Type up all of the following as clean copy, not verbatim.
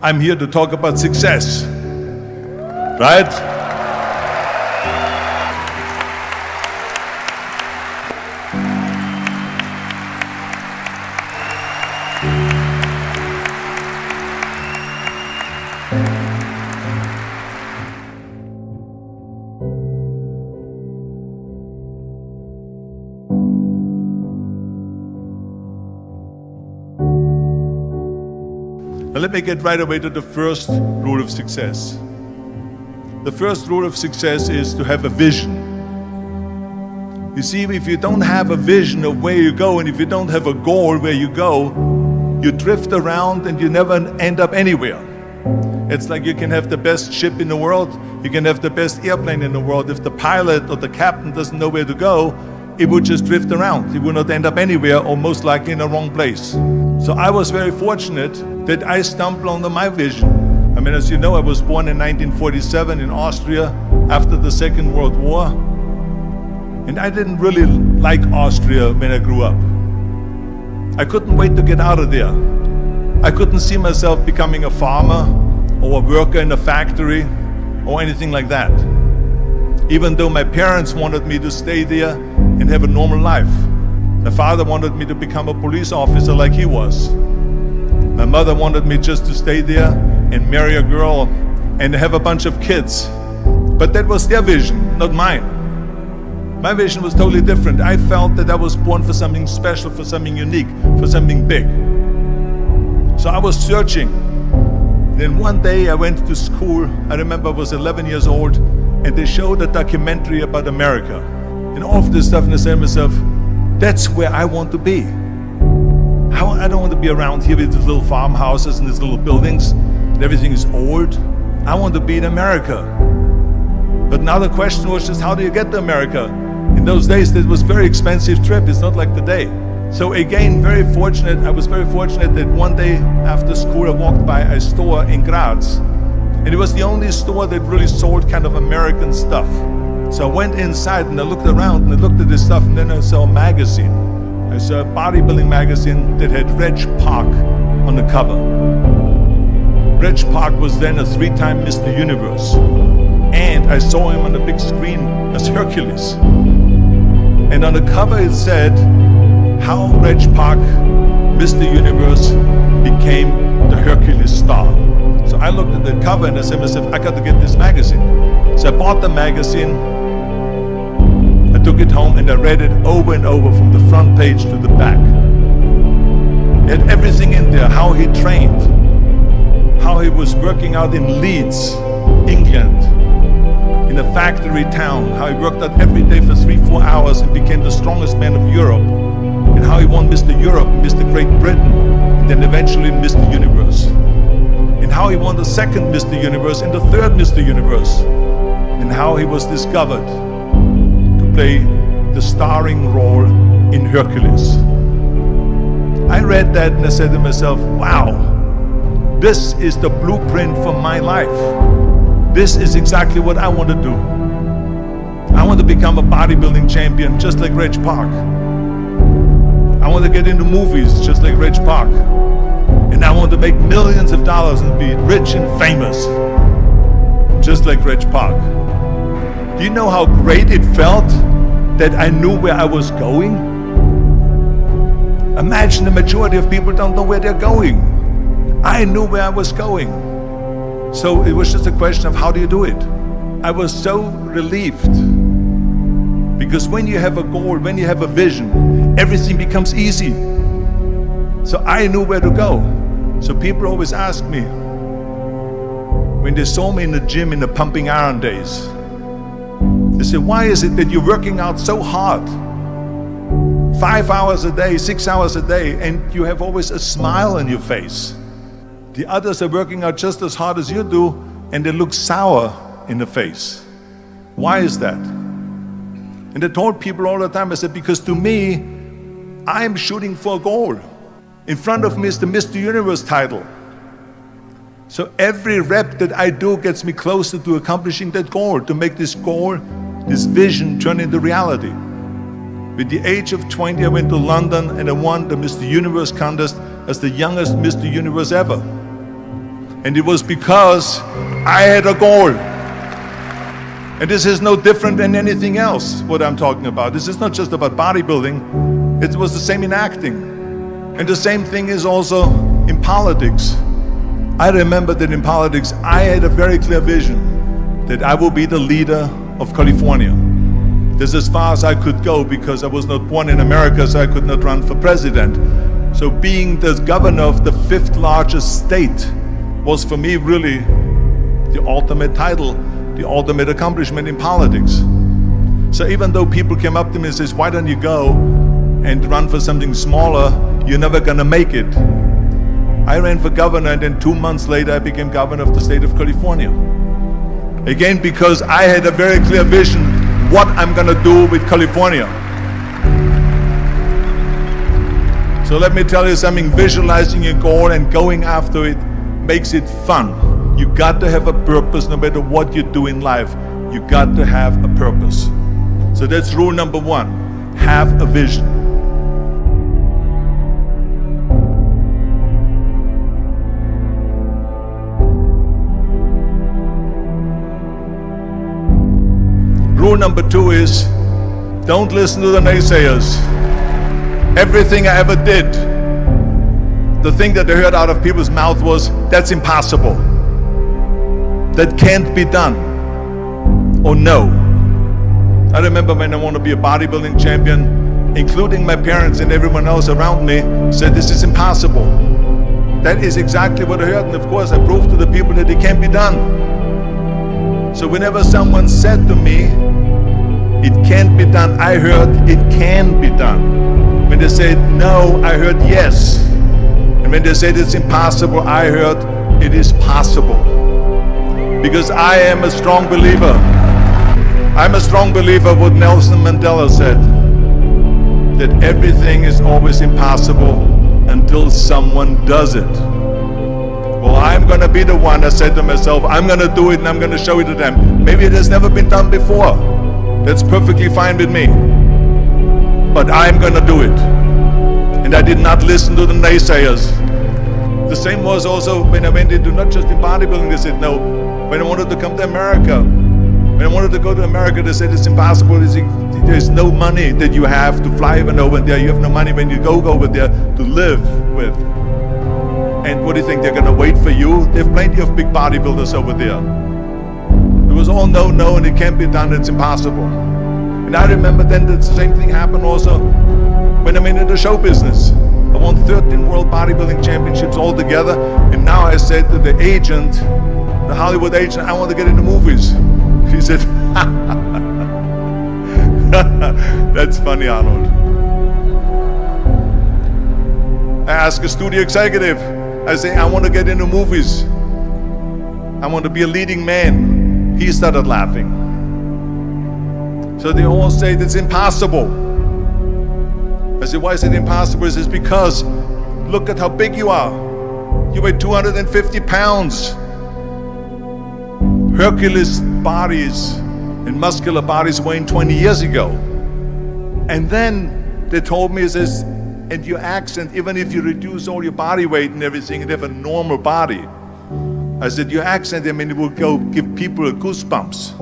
I'm here to talk about success, right? Now let me get right away to the first rule of success. The first rule of success is to have a vision. You see, if you don't have a vision of where you go, and if you don't have a goal where you go, you drift around and you never end up anywhere. It's like you can have the best ship in the world, you can have the best airplane in the world. If the pilot or the captain doesn't know where to go, it would just drift around. It would not end up anywhere, or most likely in the wrong place. So I was very fortunate that I stumbled onto my vision. I mean, as you know, I was born in 1947 in Austria after the Second World War. And I didn't really like Austria when I grew up. I couldn't wait to get out of there. I couldn't see myself becoming a farmer or a worker in a factory or anything like that. Even though my parents wanted me to stay there and have a normal life. My father wanted me to become a police officer like he was. My mother wanted me just to stay there and marry a girl and have a bunch of kids. But that was their vision, not mine. My vision was totally different. I felt that I was born for something special, for something unique, for something big. So I was searching. Then one day I went to school. I remember I was 11 years old, and they showed a documentary about America. And all of this stuff, and I said to myself, that's where I want to be. I don't want to be around here with these little farmhouses and these little buildings, and everything is old. I want to be in America. But now the question was just, how do you get to America? In those days, it was a very expensive trip. It's not like today. So again, I was very fortunate that one day after school, I walked by a store in Graz. And it was the only store that really sold kind of American stuff. So I went inside and I looked around and I looked at this stuff, and then I saw a magazine. I saw a bodybuilding magazine that had Reg Park on the cover. Reg Park was then a 3-time Mr. Universe. And I saw him on the big screen as Hercules. And on the cover it said, how Reg Park, Mr. Universe, became the Hercules star. So I looked at the cover and I said to myself, I got to get this magazine. So I bought the magazine, I took it home and I read it over and over from the front page to the back. It had everything in there, how he trained, how he was working out in Leeds, England, in a factory town, how he worked out every day for 3-4 hours and became the strongest man of Europe, and how he won Mr. Europe, Mr. Great Britain, and then eventually Mr. Universe. And how he won the second Mr. Universe and the third Mr. Universe, and how he was discovered to play the starring role in Hercules. I read that and I said to myself, wow, this is the blueprint for my life. This is exactly what I want to do. I want to become a bodybuilding champion just like Reg Park. I want to get into movies just like Reg Park. And I want to make millions of dollars and be rich and famous just like Reg Park. Do you know how great it felt that I knew where I was going? Imagine the majority of people don't know where they're going. I knew where I was going. So it was just a question of how do you do it? I was so relieved. Because when you have a goal, when you have a vision, everything becomes easy. So I knew where to go. So people always ask me, when they saw me in the gym in the pumping iron days, they said, why is it that you're working out so hard? 5 hours a day, 6 hours a day, and you have always a smile on your face. The others are working out just as hard as you do, and they look sour in the face. Why is that? And I told people all the time, I said, because to me, I'm shooting for a goal. In front of me is the Mr. Universe title. So every rep that I do gets me closer to accomplishing that goal, to make this goal, this vision turn into reality. With the age of 20, I went to London and I won the Mr. Universe contest as the youngest Mr. Universe ever. And it was because I had a goal. And this is no different than anything else, what I'm talking about. This is not just about bodybuilding. It was the same in acting. And the same thing is also in politics. I remember that in politics, I had a very clear vision that I will be the leader of California. This is as far as I could go because I was not born in America, so I could not run for president. So being the governor of the 5th largest state was for me really the ultimate title, the ultimate accomplishment in politics. So even though people came up to me and says, why don't you go and run for something smaller, you're never gonna make it. I ran for governor, and then 2 months later I became governor of the state of California. Again, because I had a very clear vision what I'm gonna do with California. So let me tell you something, visualizing your goal and going after it makes it fun. You got to have a purpose no matter what you do in life. You got to have a purpose. So that's rule number 1, have a vision. Rule number 2 is, don't listen to the naysayers. Everything I ever did, the thing that I heard out of people's mouth was, that's impossible. That can't be done. Or no. I remember when I wanted to be a bodybuilding champion, including my parents and everyone else around me, said this is impossible. That is exactly what I heard, and of course I proved to the people that it can be done. So whenever someone said to me, it can't be done, I heard it can be done. When they said no, I heard yes. And when they said it's impossible, I heard it is possible. Because I am a strong believer. I'm a strong believer what Nelson Mandela said, that everything is always impossible until someone does it. Well, I'm gonna be the one that said to myself, I'm gonna do it and I'm gonna show it to them. Maybe it has never been done before. That's perfectly fine with me. But I'm gonna do it. And I did not listen to the naysayers. The same was also when I went into not just in bodybuilding, they said no. When I wanted to come to America, when I wanted to go to America, they said it's impossible. There's no money that you have to fly even over there. You have no money when you go over there to live with. And what do you think, they're gonna wait for you? They have plenty of big bodybuilders over there. It was all no, and it can't be done, it's impossible. And I remember then that the same thing happened also when I went into the show business. I won 13 world bodybuilding championships altogether, and now I said to the agent, the Hollywood agent, I want to get into movies. He said, that's funny, Arnold. I asked a studio executive, I say, I want to get into movies. I want to be a leading man. He started laughing. So they all say it's impossible. I said, why is it impossible? He says, because look at how big you are. You weigh 250 pounds. Hercules bodies and muscular bodies weighing 20 years ago. And then they told me, it says, and your accent, even if you reduce all your body weight and everything and have a normal body, I said, your accent, I mean, it will go give people a goosebumps.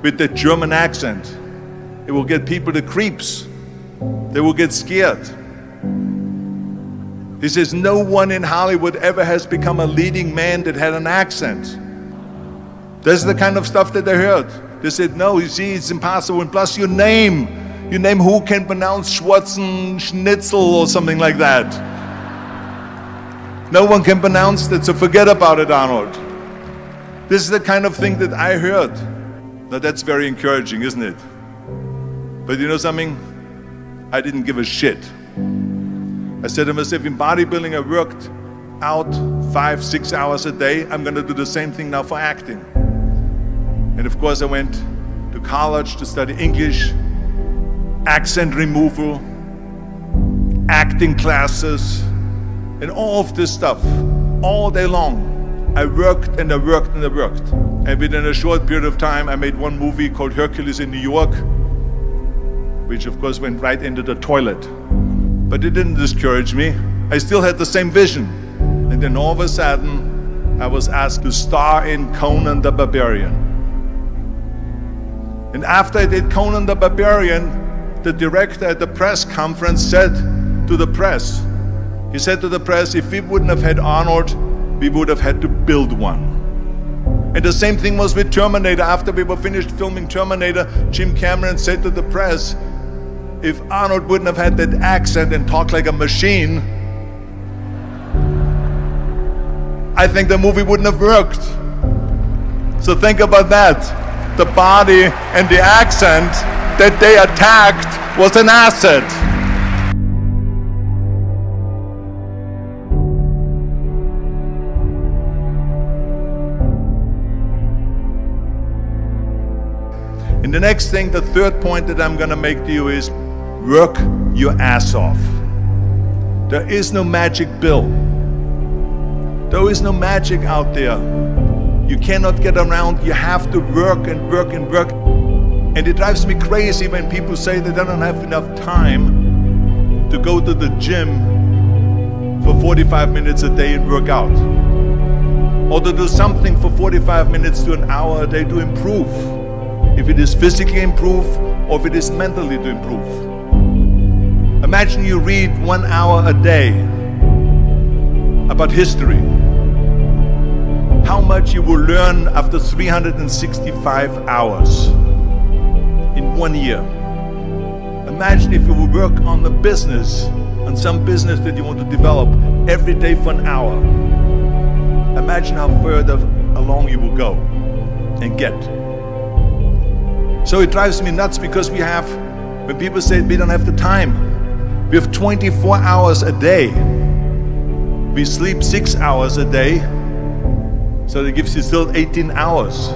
With the German accent, it will get people the creeps. They will get scared. He says, no one in Hollywood ever has become a leading man that had an accent. That's the kind of stuff that they heard. They said, no, you see, it's impossible. And plus your name who can pronounce Schwarzen Schnitzel or something like that. No one can pronounce that, so forget about it, Arnold. This is the kind of thing that I heard. Now that's very encouraging, isn't it? But you know something? I didn't give a shit. I said to myself, in bodybuilding I worked out 5-6 hours a day. I'm gonna do the same thing now for acting. And of course I went to college to study English, accent removal, acting classes, and all of this stuff, all day long. I worked and I worked and I worked. And within a short period of time, I made one movie called Hercules in New York, which of course went right into the toilet. But it didn't discourage me. I still had the same vision. And then all of a sudden, I was asked to star in Conan the Barbarian. And after I did Conan the Barbarian, the director at the press conference said to the press, he said to the press, if we wouldn't have had Arnold, we would have had to build one. And the same thing was with Terminator. After we were finished filming Terminator, Jim Cameron said to the press, if Arnold wouldn't have had that accent and talked like a machine, I think the movie wouldn't have worked. So think about that. The body and the accent that they attacked was an asset. And the next thing, the third point that I'm going to make to you is work your ass off. There is no magic pill. There is no magic out there. You cannot get around. You have to work and work and work. And it drives me crazy when people say they don't have enough time to go to the gym for 45 minutes a day and work out. Or to do something for 45 minutes to an hour a day to improve. If it is physically improve or if it is mentally to improve. Imagine you read 1 hour a day about history. How much you will learn after 365 hours in 1 year. Imagine if you will work on the business, on some business that you want to develop every day for an hour. Imagine how further along you will go and get. So it drives me nuts because when people say we don't have the time, we have 24 hours a day. We sleep 6 hours a day, so that gives you still 18 hours.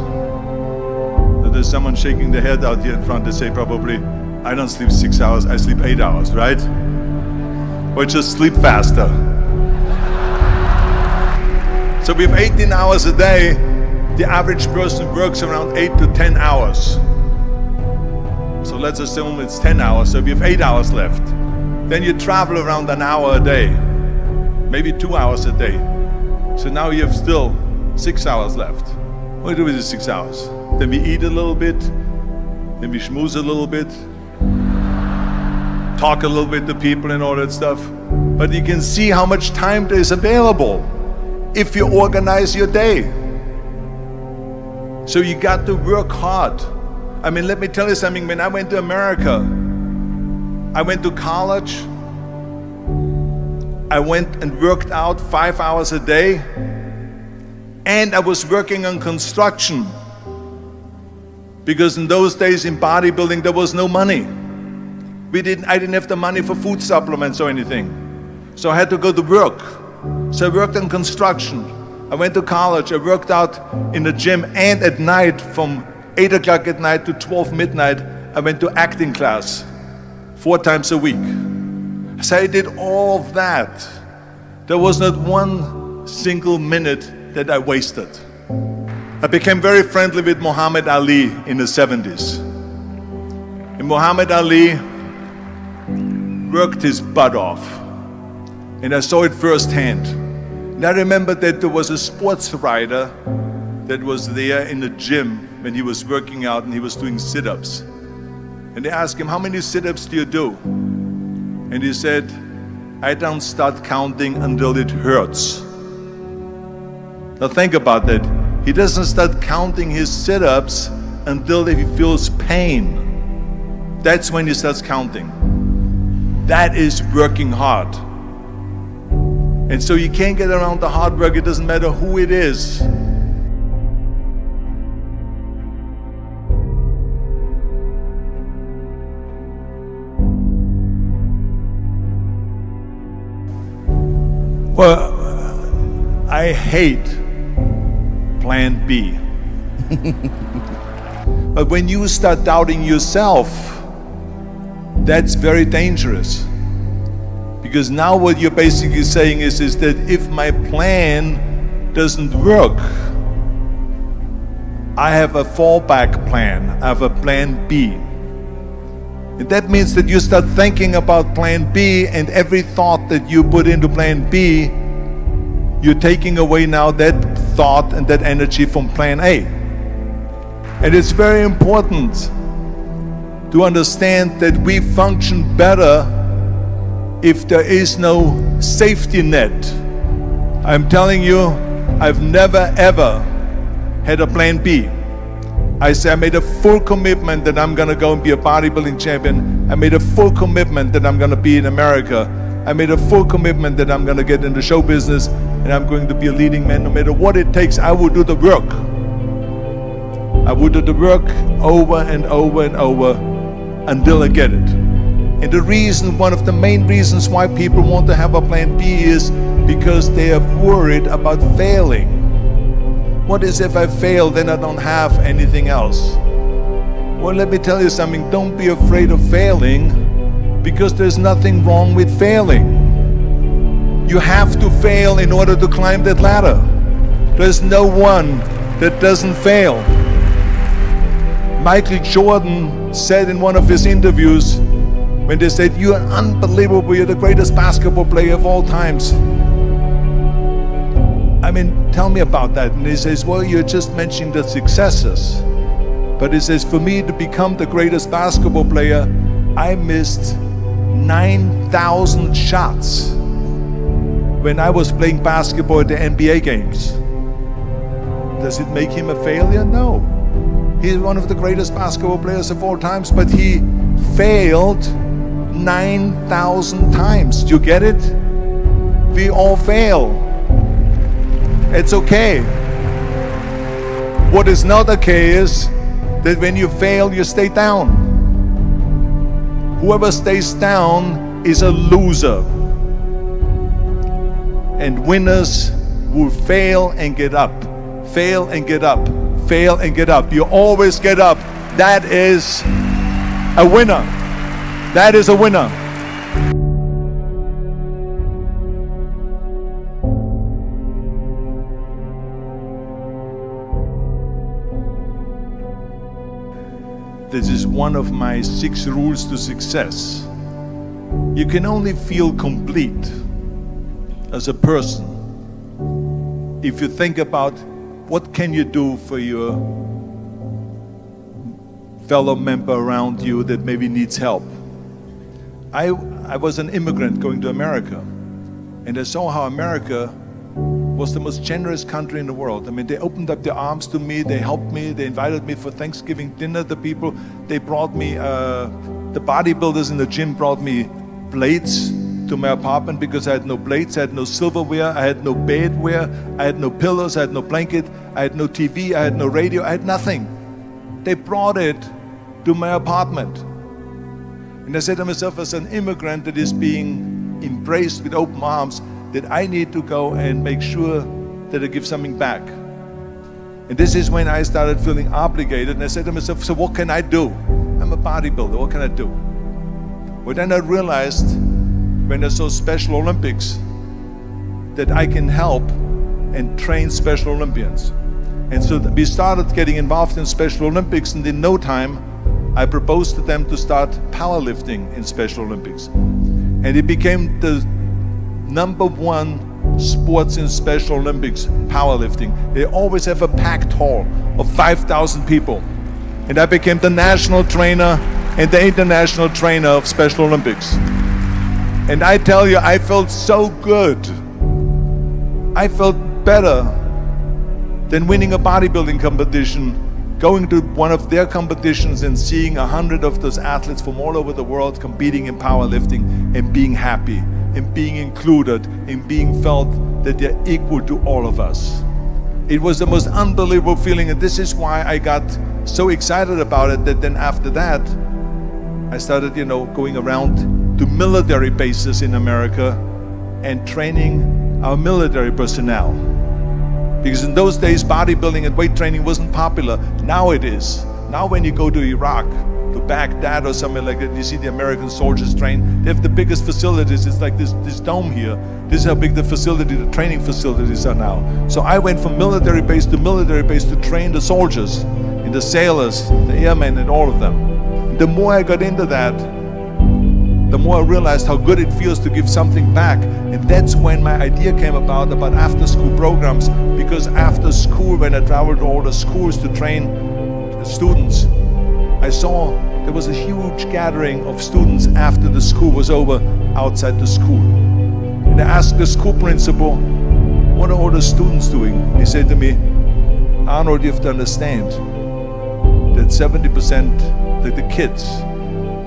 So there's someone shaking their head out here in front. They say probably, I don't sleep 6 hours, I sleep 8 hours, right? Or just sleep faster. So we have 18 hours a day. The average person works around 8 to 10 hours. So let's assume it's 10 hours, so we have 8 hours left. Then you travel around an hour a day, maybe 2 hours a day. So now you have still 6 hours left. What do we do with the 6 hours? Then we eat a little bit, then we schmooze a little bit, talk a little bit to people and all that stuff. But you can see how much time there is available if you organize your day. So you got to work hard. I mean, let me tell you something. When I went to America, I went to college. I went and worked out 5 hours a day. And I was working on construction. Because in those days in bodybuilding, there was no money. I didn't have the money for food supplements or anything. So I had to go to work. So I worked on construction. I went to college. I worked out in the gym, and at night from 8 o'clock at night to 12 midnight, I went to acting class 4 times a week. So I did all of that. There was not one single minute that I wasted. I became very friendly with Muhammad Ali in the 70s. And Muhammad Ali worked his butt off. And I saw it firsthand. And I remember that there was a sports writer that was there in the gym when he was working out and he was doing sit-ups. And they asked him, how many sit-ups do you do? And he said, I don't start counting until it hurts. Now think about that. He doesn't start counting his sit-ups until he feels pain. That's when he starts counting. That is working hard. And so you can't get around the hard work. It doesn't matter who it is. Well, I hate plan B. But when you start doubting yourself, that's very dangerous. Because now what you're basically saying is that if my plan doesn't work, I have a fallback plan, I have a plan B. And that means that you start thinking about plan B, and every thought that you put into plan B, you're taking away now that thought and that energy from plan A. And it's very important to understand that we function better if there is no safety net. I'm telling you, I've never ever had a plan B. I made a full commitment that I'm gonna go and be a bodybuilding champion. I made a full commitment that I'm gonna be in America. I made a full commitment that I'm gonna get into show business and I'm going to be a leading man. No matter what it takes, I will do the work. I will do the work over and over and over until I get it. And the reason, one of the main reasons why people want to have a plan B is because they are worried about failing. What is if I fail, then I don't have anything else? Well, let me tell you something, don't be afraid of failing, because there's nothing wrong with failing. You have to fail in order to climb that ladder. There's no one that doesn't fail. Michael Jordan said in one of his interviews, when they said, "You are unbelievable, you're the greatest basketball player of all times." I mean, tell me about that. And he says, well, you're just mentioning the successes. But he says, for me to become the greatest basketball player, I missed 9,000 shots when I was playing basketball at the NBA games. Does it make him a failure? No. He's one of the greatest basketball players of all times, but he failed 9,000 times. Do you get it? We all fail. It's okay. What is not okay is that when you fail, you stay down. Whoever stays down is a loser. And winners will fail and get up. Fail and get up. Fail and get up. You always get up. That is a winner. That is a winner. This is one of my 6 rules to success. You can only feel complete as a person if you think about what can you do for your fellow member around you that maybe needs help. I was an immigrant going to America, and I saw how America was the most generous country in the world. I mean, they opened up their arms to me, they helped me, they invited me for Thanksgiving dinner. The people, they brought me, the bodybuilders in the gym brought me plates to my apartment because I had no plates, I had no silverware, I had no bedware, I had no pillows, I had no blanket, I had no TV, I had no radio, I had nothing. They brought it to my apartment. And I said to myself, as an immigrant that is being embraced with open arms, that I need to go and make sure that I give something back. And this is when I started feeling obligated, and I said to myself, so what can I do? I'm a bodybuilder, what can I do? Well, then I realized, when I saw Special Olympics, that I can help and train Special Olympians. And so we started getting involved in Special Olympics, and in no time, I proposed to them to start powerlifting in Special Olympics. And it became the #1 sports in Special Olympics, powerlifting. They always have a packed hall of 5,000 people. And I became the national trainer and the international trainer of Special Olympics. And I tell you, I felt so good. I felt better than winning a bodybuilding competition, going to one of their competitions and seeing 100 of those athletes from all over the world competing in powerlifting and being happy and being included and being felt that they're equal to all of us. It was the most unbelievable feeling, and this is why I got so excited about it that then after that I started, going around to military bases in America and training our military personnel. Because in those days, bodybuilding and weight training wasn't popular. Now it is. Now when you go to Iraq, to Baghdad or somewhere like that, you see the American soldiers train. They have the biggest facilities. It's like this dome here. This is how big the training facilities are now. So I went from military base to train the soldiers and the sailors, the airmen and all of them. The more I got into that, the more I realized how good it feels to give something back. And that's when my idea came about after-school programs, because after school, when I traveled to all the schools to train students, I saw there was a huge gathering of students after the school was over outside the school. And I asked the school principal, what are all the students doing? He said to me, Arnold, you have to understand that 70% of the kids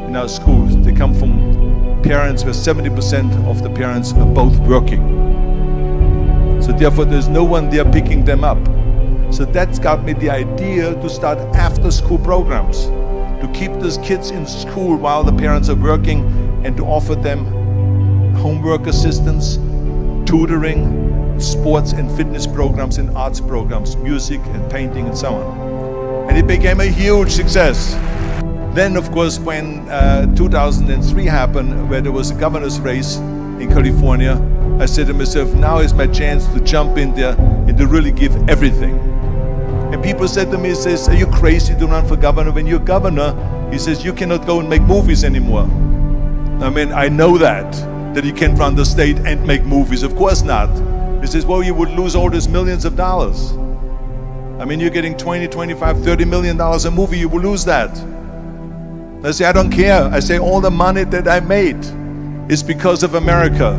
in our schools, they come from parents where 70% of the parents are both working. So therefore there's no one there picking them up. So that's got me the idea to start after-school programs, to keep those kids in school while the parents are working, and to offer them homework assistance, tutoring, sports and fitness programs and arts programs, music and painting and so on. And it became a huge success. Then, of course, when 2003 happened, where there was a governor's race in California, I said to myself, now is my chance to jump in there and to really give everything. And people said to me, are you crazy to run for governor? When you're governor, he says, you cannot go and make movies anymore. I mean, I know that you can't run the state and make movies. Of course not. He says, well, you would lose all these millions of dollars. I mean, you're getting 20, 25, $30 million a movie, you will lose that. I say, I don't care. I say, all the money that I made is because of America.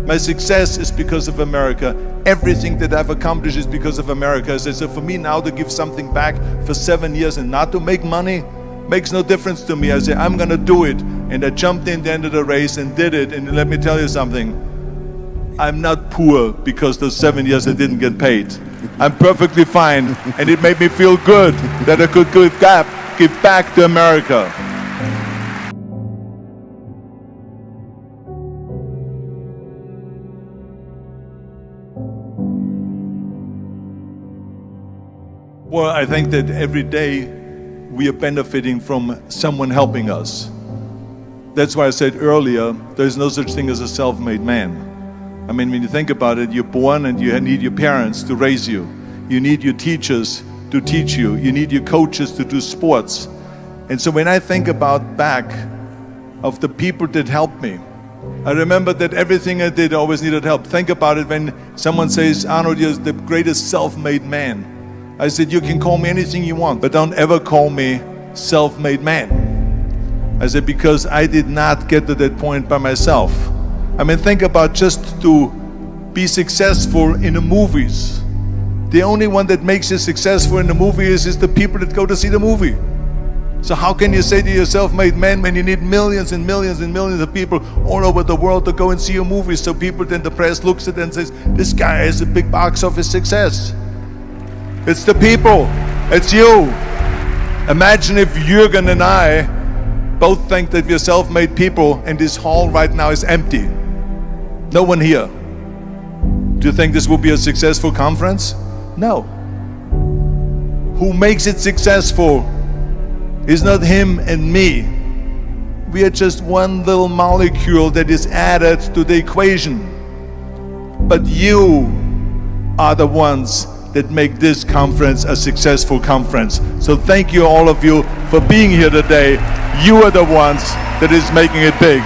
My success is because of America. Everything that I've accomplished is because of America. I say, so for me now to give something back for 7 years and not to make money makes no difference to me. I say, I'm gonna do it. And I jumped in the end of the race and did it. And let me tell you something. I'm not poor because those 7 years I didn't get paid. I'm perfectly fine. And it made me feel good that I could give back to America. Well, I think that every day we are benefiting from someone helping us. That's why I said earlier, there's no such thing as a self-made man. I mean, when you think about it, you're born and you need your parents to raise you. You need your teachers to teach you. You need your coaches to do sports. And so when I think about back of the people that helped me, I remember that everything I did always needed help. Think about it when someone says, Arnold, you're the greatest self-made man. I said, you can call me anything you want, but don't ever call me self-made man. I said, because I did not get to that point by myself. I mean, think about just to be successful in the movies. The only one that makes you successful in the movie is the people that go to see the movie. So how can you say to you're self-made man when you need millions and millions and millions of people all over the world to go and see your movie? So people, then the press looks at it and says, this guy has a big box office success. It's the people, it's you. Imagine if Jürgen and I both think that we're self-made people and this hall right now is empty. No one here. Do you think this will be a successful conference? No. Who makes it successful is not him and me. We are just one little molecule that is added to the equation. But you are the ones that make this conference a successful conference. So thank you all of you for being here today. You are the ones that is making it big.